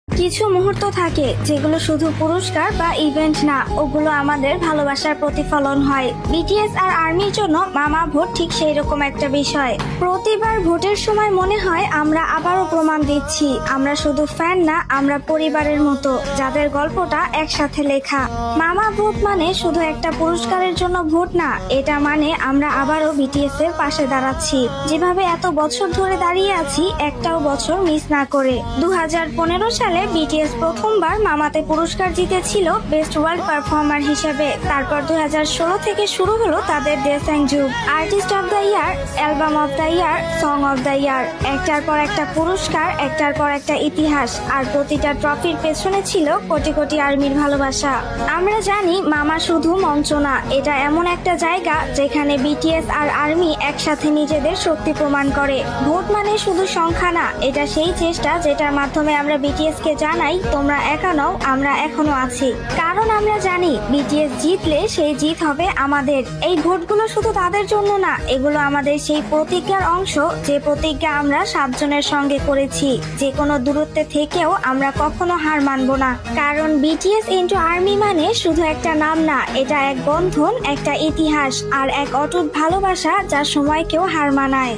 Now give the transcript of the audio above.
কিছু মুহূর্ত থাকে যেগুলো শুধু পুরস্কার বা ইভেন্ট না, ওগুলো আমাদের ভালোবাসার প্রতিফলন হয়। বিটিএস আর আর্মির জন্য মামা ভোট ঠিক সেই রকম একটা বিষয়। প্রতিবার ভোটের সময় মনে হয় আমরা আবারও প্রমাণ দিচ্ছি আমরা শুধু ফ্যান না, আমরা পরিবারের মতো, যাদের গল্পটা একসাথে লেখা। মামা ভোট মানে শুধু একটা পুরস্কারের জন্য ভোট না, এটা মানে আমরা আবারও বিটিএস এর পাশে দাঁড়াচ্ছি। যেভাবে এত বছর ধরে দাঁড়িয়ে আছি, একটাও বছর মিস না করে। 2015 সালে বিটিএস প্রথমবার মামাতে পুরস্কার জিতেছিল বেস্ট ওয়ার্ল্ড পারফর্মার হিসেবে। তারপর 2016 থেকে শুরু হলো তাদের ডেসাংজুব, artist of the year, album of the year, song of the year. একটার পর একটা পুরস্কার, একটার পর একটা ইতিহাস, আর প্রতিটা ট্রফির পেছনে ছিল কোটি কোটি আর্মির ভালোবাসা। আমরা জানি মামা শুধু মঞ্চ না, এটা এমন একটা জায়গা যেখানে বিটিএস আর আর্মি একসাথে নিজেদের শক্তি প্রমাণ করে। ভোট মানে শুধু সংখ্যা না, এটা সেই চেষ্টা যেটার মাধ্যমে আমরা বিটিএস কে জানাই তোমরা একা নও, আমরা এখনো আছি। কারণ আমরা জানি বিটিএস জিতলে সেই জিত হবে আমাদের। এই ভোটগুলো শুধু তাদের জন্য না, এগুলো আমাদের সেই প্রতিজ্ঞার অংশ, যে প্রতিজ্ঞা আমরা 7 জনের সঙ্গে করেছি। যে কোনো দূরত্বে থেকেও আমরা কখনো হার মানবো না। কারণ বিটিএস ইন্টু আর্মি মানে শুধু একটা নাম না, এটা এক বন্ধন, একটা ইতিহাস, আর এক অটুট ভালোবাসা যা সময়কেও হার মানায়।